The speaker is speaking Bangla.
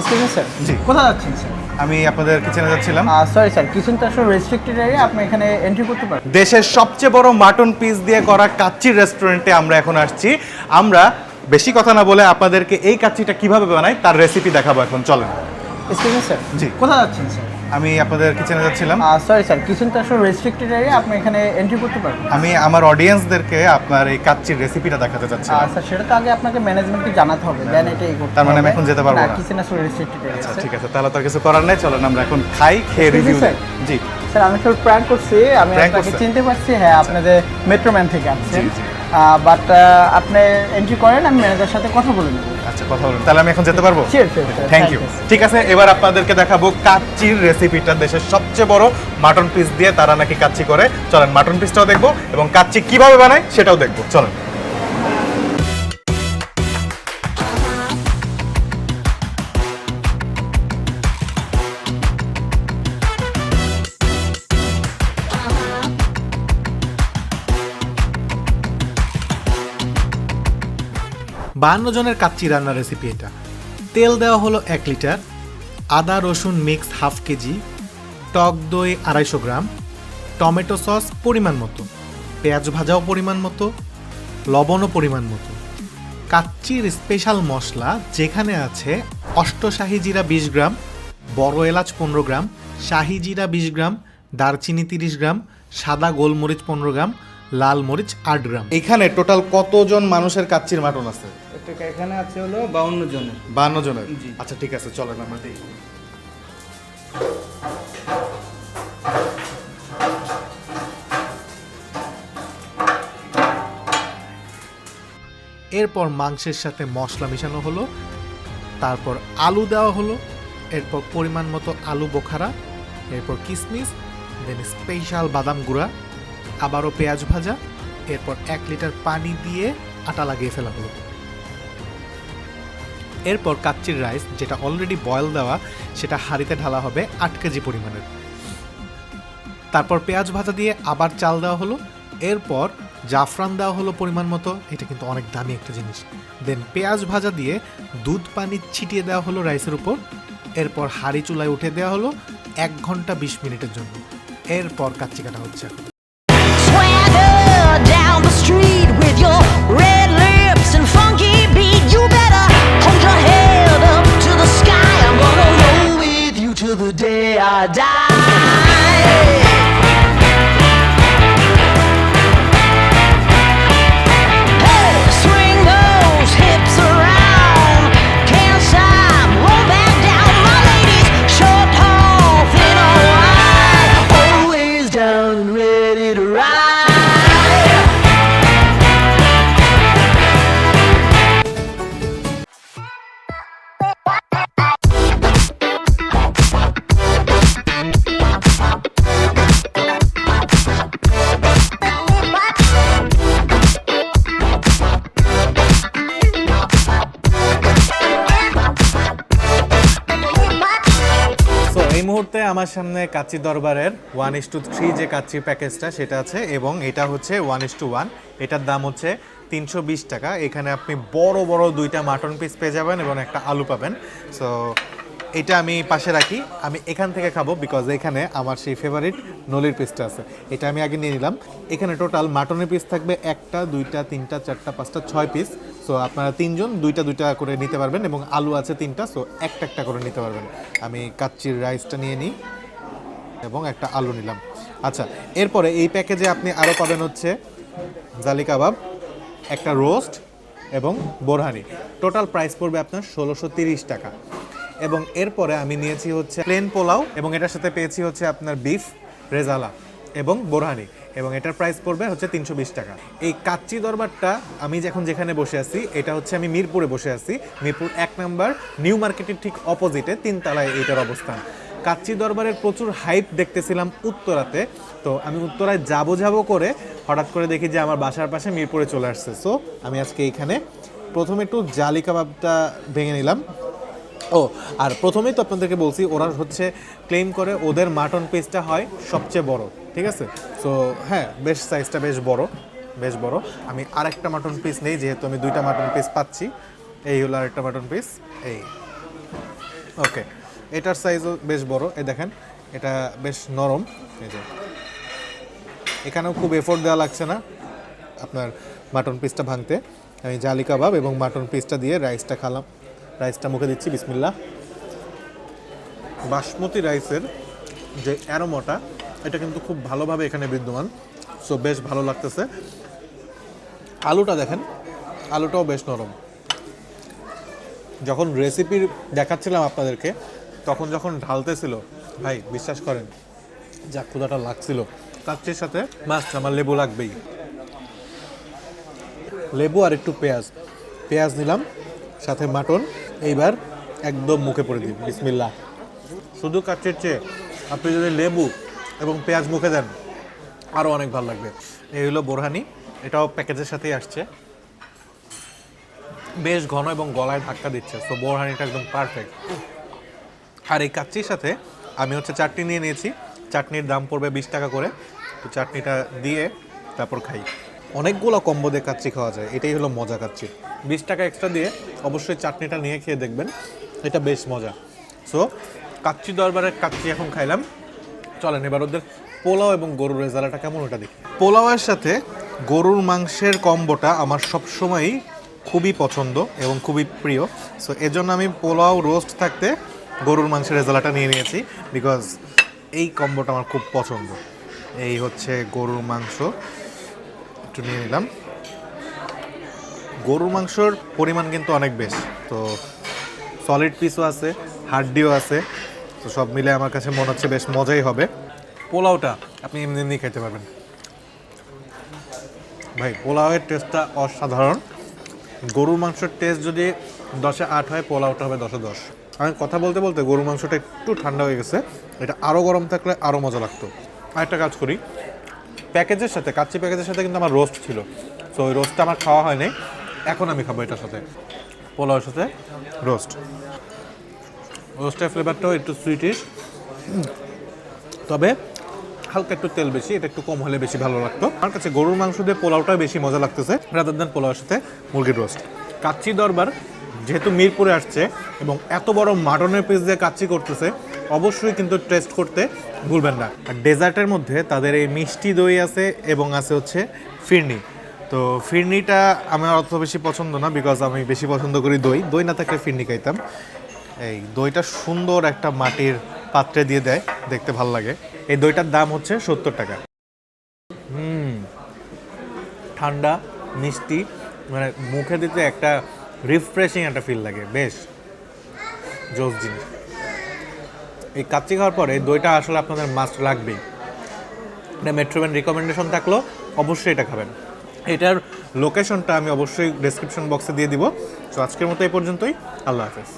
এক্সকিউজ মি স্যার, জি। কোথায় যাচ্ছেন স্যার? আমি আপনাদের কিচেনে যাচ্ছিলাম। সরি স্যার, কিচেন তো আসলে রেস্ট্রিক্টেড এরিয়া, আপনি এখানে এন্ট্রি করতে পারেন। দেশের সবচেয়ে বড় মাটন পিস দিয়ে করা কাচ্চির রেস্টুরেন্টে আমরা এখন আসছি। আমরা বেশি কথা না বলে আপনাদেরকে এই কাচ্চিটা কিভাবে বানাই তার রেসিপি দেখাবো এখন, চলেন। এক্সকিউজ মি স্যার, জি। কোথায় যাচ্ছেন স্যার? আমি আপনাদের কিচেনে যাচ্ছিলাম। সরি স্যার, কিচেন তো আসলে রেস্ট্রিক্টেড এরিয়া, আপনি এখানে এন্ট্রি করতে পারেন। আমি আমার অডিয়েন্সদেরকে আপনার এই কাচ্চির রেসিপিটা দেখাতে চাচ্ছিলাম। স্যার সেটা তো আগে আপনাকে ম্যানেজমেন্টকে জানাতে হবে, দেন এটাই করতে হবে। তার মানে আমি এখন যেতে পারবো না? কিচেন আসলে রেস্ট্রিক্টেড এরিয়া। আচ্ছা ঠিক আছে, তাহলে তো আর কিছু করার নেই, চলেন আমরা এখন খাই, খেয়ে Excuse me, রিভিউ sir? দিই। জি। স্যার আমি আসলে প্র্যাঙ্ক করছি, আমি Prank আপনাকে করছেন? চিনতে পারছি, হ্যাঁ আপনাদের মেট্রোম্যান থেকে আসছেন। জি, জি। বাট আপনি এন্ট্রি করেন, আমি ম্যানেজারের সাথে কথা বলে নেব। আচ্ছা, কথা বলুন, তাহলে আমি এখন যেতে পারবো? Sure, sure, sir. Thank Thank you. you, sir. ঠিক আছে, এবার আপনাদেরকে দেখাবো কাচ্চির রেসিপিটা। দেশের সবচেয়ে বড় মাটন পিস দিয়ে তারা নাকি কাচ্চি করে। চলেন মাটন পিসটাও দেখবো এবং কাচ্চি কিভাবে বানায় সেটাও দেখবো, চলেন। বাহান্ন জনের কাচ্চি রান্নার রেসিপি এটা। তেল দেওয়া হলো 1 লিটার, আদা রসুন মিক্স হাফ কেজি, টক দই 250 গ্রাম, টমেটো সস পরিমাণ মতো, পেঁয়াজ ভাজাও পরিমাণ মতো, লবণও পরিমাণ মতো। কাচ্চির স্পেশাল মশলা যেখানে আছে অষ্টশাহী জিরা 20 গ্রাম, বড় এলাচ 15 গ্রাম, শাহি জিরা 20 গ্রাম, দারচিনি 30 গ্রাম, সাদা গোলমরিচ 15 গ্রাম, লাল মরিচ 8 গ্রাম। এখানে টোটাল কতজন মানুষের কাচ্চির মাটন আছে? এখানে আছে হলো 52 জনের। 52 জনের। জি। আচ্ছা ঠিক আছে, চলেন আমরা দেখি। এরপর মাংসের সাথে মশলা মেশানো হলো, তারপর আলু দেওয়া হলো, এরপর পরিমাণ মতো আলু বোখারা, এরপর কিশমিশ, দেন স্পেশাল বাদাম গুঁড়া, আবারও পেঁয়াজ ভাজা, এরপর 1 লিটার পানি দিয়ে আটা লাগিয়ে ফেলা হলো। এরপর কাচ্চির রাইস যেটা অলরেডি বয়েল দেওয়া সেটা হাঁড়িতে ঢালা হবে 8 কেজি পরিমাণের। তারপর পেঁয়াজ ভাজা দিয়ে আবার চাল দেওয়া হলো, এরপর জাফরান দেওয়া হলো পরিমাণ মতো, এটা কিন্তু অনেক দামি একটা জিনিস। দেন পেঁয়াজ ভাজা দিয়ে দুধ পানি ছিটিয়ে দেওয়া হলো রাইসের উপর, এরপর হাঁড়ি চুলায় উঠে দেওয়া হলো 1 ঘন্টা 20 মিনিটের জন্য। এরপর কাচ্চি কাটা হচ্ছে। Swagger down the street with your red lips and funky beat. You better hold your head up to the sky. I'm gonna roll with you till the day I die. Hey, swing those hips around. Can't stop, roll back down. My ladies, short, tall, thin or wide, always down and ready to ride. So এই মুহূর্তে আমার সামনে কাচ্চি দরবারের 1:3 যে কাচ্চির প্যাকেজটা সেটা আছে, এবং এটা হচ্ছে 1:1। এটার দাম হচ্ছে 320 টাকা। এখানে আপনি বড় বড় 2টা মাটন পিস পেয়ে যাবেন এবং একটা আলু পাবেন। সো এটা আমি পাশে রাখি, আমি এখান থেকে খাবো বিকজ এখানে আমার সেই ফেভারিট নলির পিসটা আছে। এটা আমি আগে নিয়ে নিলাম। এখানে টোটাল মাটনের পিস থাকবে 1টা 2টা 3টা 4টা 5টা 6 পিস। সো আপনারা 3 জন 2টা 2টা করে নিতে পারবেন, এবং আলু আছে 3টা, সো একটা একটা করে নিতে পারবেন। আমি কাচ্চির রাইসটা নিয়ে নিই এবং একটা আলু নিলাম। আচ্ছা, এরপরে এই প্যাকেজে আপনি আরও পাবেন হচ্ছে জালি কাবাব, একটা রোস্ট এবং বোরহানি। টোটাল প্রাইস পড়বে আপনার 1630 টাকা। এবং এরপরে আমি নিয়েছি হচ্ছে প্লেন পোলাও, এবং এটার সাথে পেয়েছি হচ্ছে আপনার বিফ রেজালা এবং বোরহানি, এবং এটার প্রাইস পড়বে হচ্ছে 320 টাকা। এই কাচ্চি দরবারটা আমি এখন যেখানে বসে আছি এটা হচ্ছে আমি মিরপুরে বসে আছি। মিরপুর 1 নাম্বার নিউ মার্কেটের ঠিক অপোজিটে 3 তলায় এইটার অবস্থান। কাচ্চি দরবারের প্রচুর হাইপ দেখতেছিলাম উত্তরাতে, তো আমি উত্তরায় যাবো করে হঠাৎ করে দেখি যে আমার বাসার পাশে মিরপুরে চলে আসছে। সো আমি আজকে এইখানে প্রথমে একটু জালি কাবাবটা ভেঙে নিলাম। ও আর প্রথমেই তো আপনাদেরকে বলছি ওরা হচ্ছে ক্লেম করে ওদের মাটন পিসটা হয় সবচেয়ে বড়, ঠিক আছে? সো হ্যাঁ, বেশ সাইজটা বেশ বড়। আমি আরেকটা মাটন পিস নেই, যেহেতু আমি 2টা মাটন পিস পাচ্ছি। এই হলো আরেকটা মাটন পিস। এই ওকে, এটার সাইজও বেশ বড়, এই দেখেন এটা বেশ নরম। এই যে এখানেও খুব এফোর্ট দেওয়া লাগছে না আপনার মাটন পিসটা ভাঙতে। আমি জালি কাবাব এবং মাটন পিসটা দিয়ে রাইসটা খালাম, রাইসটা মুখে দিচ্ছি, বিসমিল্লাহ। বাসমতি রাইসের যে অ্যারোমাটা এটা কিন্তু খুব ভালোভাবে এখানে বিদ্যমান, সো বেশ ভালো লাগতেছে। আলুটা দেখেন, আলুটাও বেশ নরম। যখন রেসিপি দেখাচ্ছিলাম আপনাদেরকে তখন যখন ঢালতেছিল ভাই বিশ্বাস করেন যা ক্ষুধাটা লাগছিল, কাচ্চির সাথে মাছ আমার লেবু লাগবেই। লেবু আর একটু পেঁয়াজ, পেঁয়াজ নিলাম সাথে মাটন, এইবার একদম মুখে পড়ে দিই, বিসমিল্লাহ। শুধু কাচ্চির চেয়ে আপনি যদি লেবু এবং পেঁয়াজ মুখে দেন আরও অনেক ভালো লাগবে। এই হলো বোরহানি, এটাও প্যাকেজের সাথেই আসছে, বেশ ঘন এবং গলায় ধাক্কা দিচ্ছে, সো বোরহানিটা একদম পারফেক্ট। আর এই কাচ্চির সাথে আমি হচ্ছে চাটনি নিয়ে নিয়েছি, চাটনির দাম পড়বে 20 টাকা করে, তো চাটনিটা দিয়ে তারপর খাই। অনেকগুলো কম্বো দিয়ে কাচ্চি খাওয়া যায়, এটাই হলো মজা কাচ্চি। 20 টাকা এক্সট্রা দিয়ে অবশ্যই চাটনিটা নিয়ে খেয়ে দেখবেন, এটা বেশ মজা। সো কাচ্চি দরবারের কাচ্চি এখন খাইলাম, চলেন এবার ওদের পোলাও এবং গরুর রেজালাটা কেমন ওটা দেখি। পোলাওয়ের সাথে গরুর মাংসের কম্বোটা আমার সবসময়ই খুবই পছন্দ এবং খুবই প্রিয়, সো এজন্য আমি পোলাও রোস্ট থাকতে গরুর মাংসের রেজালাটা নিয়ে নিয়েছি, বিকজ এই কম্বোটা আমার খুব পছন্দ। এই হচ্ছে গরুর মাংস, একটু নিয়ে নিলাম। গরুর মাংসর পরিমাণ কিন্তু অনেক বেশ, তো সলিড পিসও আছে, হাড্ডিও আছে, তো সব মিলে আমার কাছে মনে হচ্ছে বেশ মজাই হবে। পোলাওটা আপনি এমনি এমনি খেতে পারবেন ভাই, পোলাওয়ের টেস্টটা অসাধারণ। গরুর মাংসের টেস্ট যদি 10-এ 8 হয়, পোলাওটা হবে 10-এ 10। আমি কথা বলতে বলতে গরুর মাংসটা একটু ঠান্ডা হয়ে গেছে, এটা আরও গরম থাকলে আরও মজা লাগতো। আরেকটা কাজ করি, প্যাকেজের সাথে, কাচ্চি প্যাকেজের সাথে কিন্তু আমার রোস্ট ছিল, সো ওই রোস্টটা আমার খাওয়া হয়নি, এখন আমি খাবো এটার সাথে, পোলাওয়ের সাথে রোস্ট। রোস্টের ফ্লেভারটাও একটু সুইটিশ, তবে হালকা একটু তেল বেশি, এটা একটু কম হলে বেশি ভালো লাগতো। আমার কাছে গরুর মাংস দিয়ে পোলাওটাই বেশি মজা লাগতেছে রাদার দেন পোলাওয়ের সাথে মুরগির রোস্ট। কাচ্চি দরবার যেহেতু মিরপুরে আসছে এবং এত বড় মাটনের পিস দিয়ে কাচ্চি করতেছে, অবশ্যই কিন্তু টেস্ট করতে ভুলবেন না। আর ডেজার্টের মধ্যে তাদের এই মিষ্টি দই আছে এবং আছে হচ্ছে ফিরনি। তো ফিরনিটা আমার অত বেশি পছন্দ না, বিকজ আমি বেশি পছন্দ করি দই, দই না থাকলে ফিরনি খাইতাম। এই দইটা সুন্দর একটা মাটির পাত্রে দিয়ে দেয়, দেখতে ভালো লাগে। এই দইটার দাম হচ্ছে 70 টাকা। ঠান্ডা মিষ্টি, মানে মুখে দিতে একটা রিফ্রেশিং একটা ফিল লাগে, বেশ জোস জিনিস। এই কাচ্চি খাওয়ার পরে এই দইটা আসলে আপনাদের মাস্ট লাগবেই। এটা মেট্রোম্যান রিকমেন্ডেশন থাকলো, অবশ্যই এটা খাবেন। এটার লোকেশনটা আমি অবশ্যই ডেসক্রিপশন বক্সে দিয়ে দিব। তো আজকের মতো এই পর্যন্তই, আল্লাহ হাফেজ।